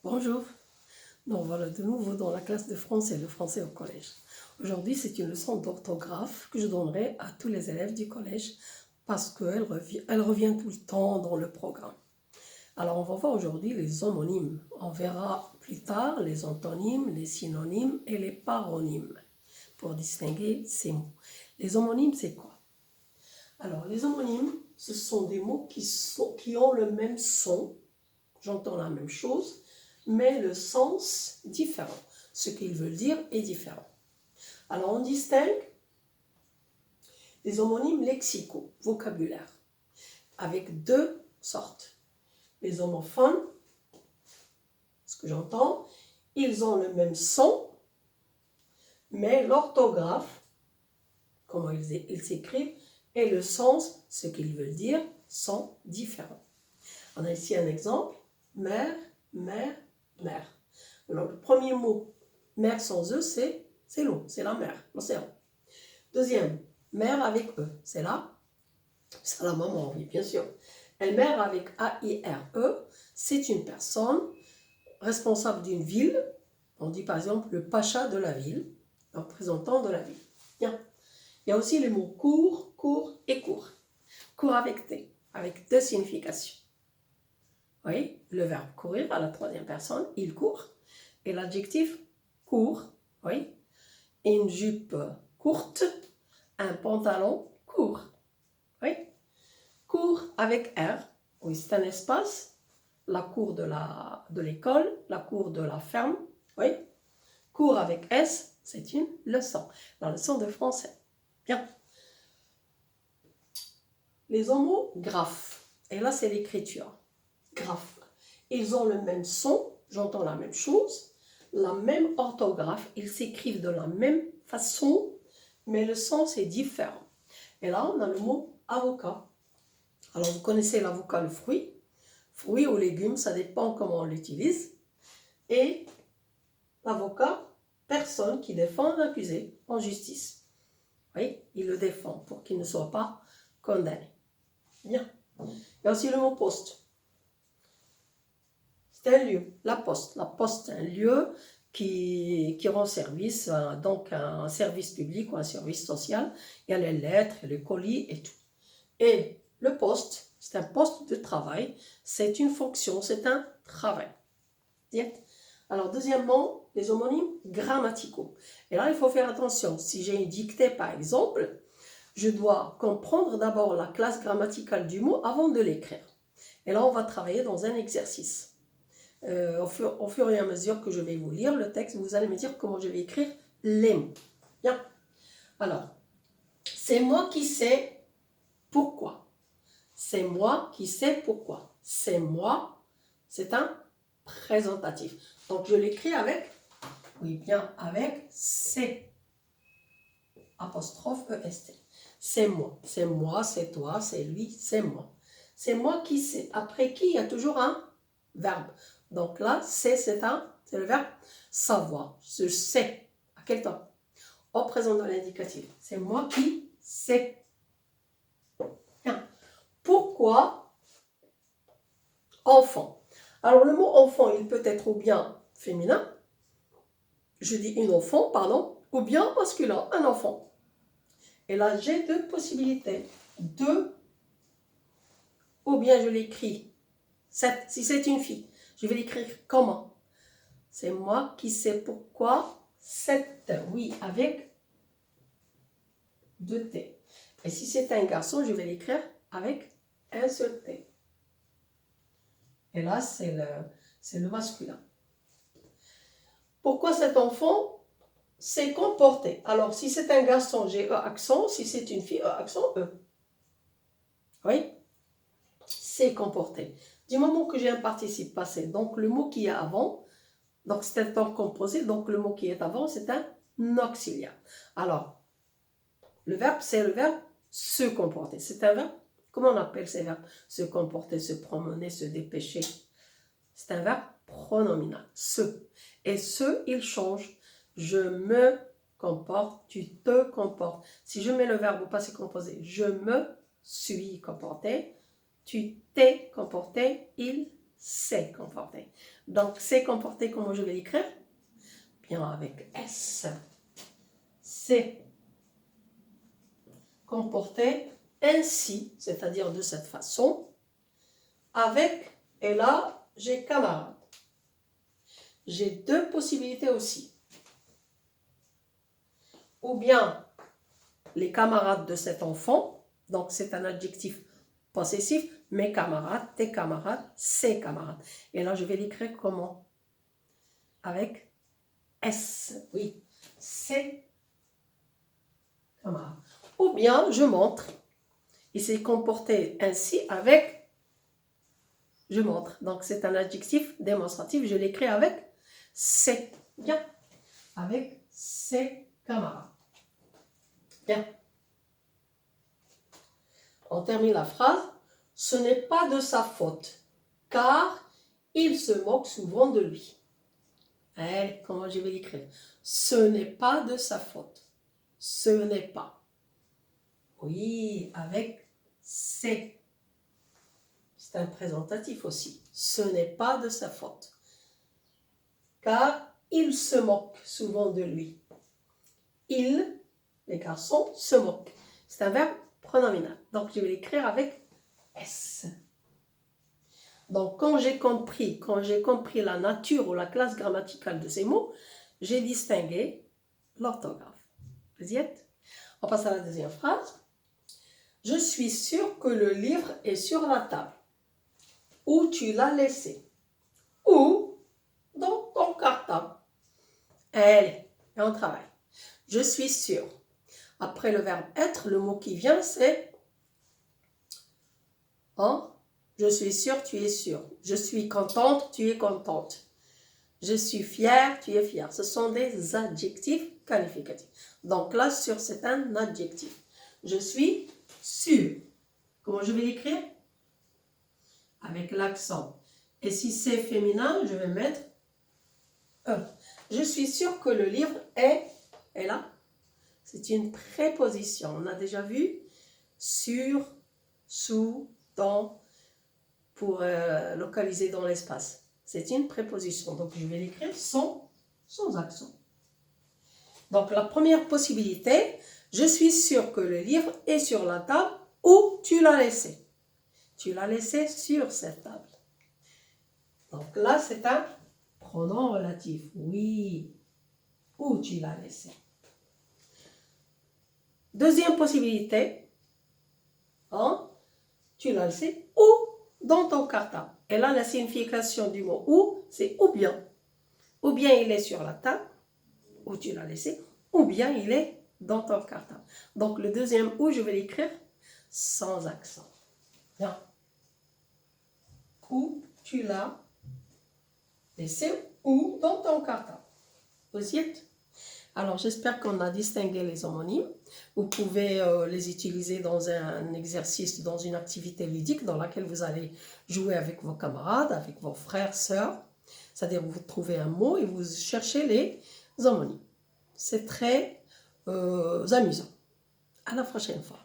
Bonjour, nous voilà de nouveau dans la classe de français, le français au collège. Aujourd'hui, c'est une leçon d'orthographe que je donnerai à tous les élèves du collège parce qu'elle revient tout le temps dans le programme. Alors, on va voir aujourd'hui les homonymes. On verra plus tard les antonymes, les synonymes et les paronymes pour distinguer ces mots. Les homonymes, c'est quoi? Alors, les homonymes, ce sont des mots qui ont le même son, j'entends la même chose, mais le sens différent. Ce qu'ils veulent dire est différent. Alors, on distingue les homonymes lexicaux, vocabulaire, avec deux sortes. Les homophones, ce que j'entends, ils ont le même son, mais l'orthographe, comment ils s'écrivent, et le sens, ce qu'ils veulent dire, sont différents. On a ici un exemple, mère, mère, mère. Alors, le premier mot, mer sans E, c'est l'eau, c'est la mer, l'océan. Deuxième, mère avec E, c'est la maman, oui, bien sûr. Et mère avec A-I-R-E, c'est une personne responsable d'une ville. On dit par exemple le pacha de la ville, le représentant de la ville. Bien. Il y a aussi les mots court, court et court. Court avec T, avec deux significations. Oui, le verbe courir à la troisième personne, il court. Et l'adjectif court, oui. Une jupe courte, un pantalon court. Oui. Court avec R, oui, c'est un espace. La cour de l'école, la cour de la ferme, oui. Court avec S, c'est une leçon, la leçon de français. Bien. Les homographes, et là c'est l'écriture. Graphe. Ils ont le même son, j'entends la même chose, la même orthographe, ils s'écrivent de la même façon, mais le sens est différent. Et là, on a le mot avocat. Alors, vous connaissez l'avocat, le fruit. Fruit ou légume, ça dépend comment on l'utilise. Et l'avocat, personne qui défend un accusé en justice. Oui, il le défend pour qu'il ne soit pas condamné. Bien. Il y a aussi le mot poste. C'est un lieu, la poste. La poste, un lieu qui rend service, donc un service public ou un service social. Il y a les lettres, les colis et tout. Et le poste, c'est un poste de travail, c'est une fonction, c'est un travail. Bien. Alors, deuxièmement, les homonymes grammaticaux. Et là, il faut faire attention. Si j'ai une dictée, par exemple, je dois comprendre d'abord la classe grammaticale du mot avant de l'écrire. Et là, on va travailler dans un exercice. Au fur et à mesure que je vais vous lire le texte, vous allez me dire comment je vais écrire les mots. Bien. Alors, c'est moi qui sais pourquoi. C'est moi qui sais pourquoi. C'est moi, c'est un présentatif. Donc, je l'écris avec, oui, bien, avec C, apostrophe EST. C'est moi, c'est toi, c'est lui, c'est moi. C'est moi qui sais. Après qui, il y a toujours un verbe. Donc là, c'est le verbe savoir. Je sais. À quel temps? Au présent de l'indicatif. C'est moi qui sais. Bien. Pourquoi enfant? Alors le mot enfant, il peut être ou bien féminin, je dis une enfant, pardon, ou bien masculin, un enfant. Et là, j'ai deux possibilités. Deux, ou bien je l'écris. Si c'est une fille, je vais l'écrire comment? C'est moi qui sais pourquoi cette, oui, avec deux T. Et si c'est un garçon, je vais l'écrire avec un seul T. Et là, c'est le masculin. Pourquoi cet enfant s'est comporté? Alors, si c'est un garçon, j'ai E accent. Si c'est une fille, E accent, E. Oui? S'est comporté. Du moment que j'ai un participe passé, donc le mot qui est avant, donc c'est un temps composé, donc le mot qui est avant, c'est un auxiliaire. Alors, le verbe, c'est le verbe se comporter. C'est un verbe, comment on appelle ces verbes? Se comporter, se promener, se dépêcher. C'est un verbe pronominal, se. Et ce, il change. Je me comporte, tu te comportes. Si je mets le verbe au passé composé, je me suis comporté, tu t'es comporté, il s'est comporté. Donc, s'est comporté, comment je vais l'écrire? Bien, avec S. S'est comporté ainsi, c'est-à-dire de cette façon, avec, et là, j'ai camarade. J'ai deux possibilités aussi. Ou bien les camarades de cet enfant, donc c'est un adjectif possessif, mes camarades, tes camarades, ses camarades. Et là, je vais l'écrire comment? Avec S, oui, ses camarades. Ou bien, je montre, il s'est comporté ainsi avec, je montre. Donc, c'est un adjectif démonstratif, je l'écris avec ses, bien, avec ses camarades. Bien. On termine la phrase. Ce n'est pas de sa faute, car il se moque souvent de lui. Allez, comment je vais l'écrire? Ce n'est pas de sa faute. Ce n'est pas. Oui, avec c'est. C'est un présentatif aussi. Ce n'est pas de sa faute, car il se moque souvent de lui. Il, les garçons, se moquent. C'est un verbe pronominal. Donc, je vais l'écrire avec S. Donc, quand j'ai compris la nature ou la classe grammaticale de ces mots, j'ai distingué l'orthographe. Vous y êtes? On passe à la deuxième phrase. Je suis sûre que le livre est sur la table. Où tu l'as laissé? Ou dans ton cartable? Allez, et on travaille. Je suis sûre. Après le verbe être, le mot qui vient, c'est je suis sûre, tu es sûre. Je suis contente, tu es contente. Je suis fière, tu es fière. Ce sont des adjectifs qualificatifs. Donc là, sûre, c'est un adjectif. Je suis sûre. Comment je vais l'écrire? Avec l'accent. Et si c'est féminin, je vais mettre E. Je suis sûre que le livre est là. C'est une préposition. On a déjà vu sur, sous, dans, pour localiser dans l'espace. C'est une préposition. Donc, je vais l'écrire sans accent. Donc, la première possibilité, je suis sûre que le livre est sur la table où tu l'as laissé. Tu l'as laissé sur cette table. Donc là, c'est un pronom relatif. Oui. Où tu l'as laissé. Deuxième possibilité, tu l'as laissé où dans ton cartable. Et là, la signification du mot où, c'est ou bien. Ou bien il est sur la table, où tu l'as laissé, ou bien il est dans ton cartable. Donc, le deuxième où, je vais l'écrire sans accent. Bien. Où tu l'as laissé, ou dans ton cartable. Vous y êtes? Alors, j'espère qu'on a distingué les homonymes. Vous pouvez les utiliser dans un exercice, dans une activité ludique dans laquelle vous allez jouer avec vos camarades, avec vos frères, sœurs. C'est-à-dire, vous trouvez un mot et vous cherchez les homonymes. C'est très amusant. À la prochaine fois.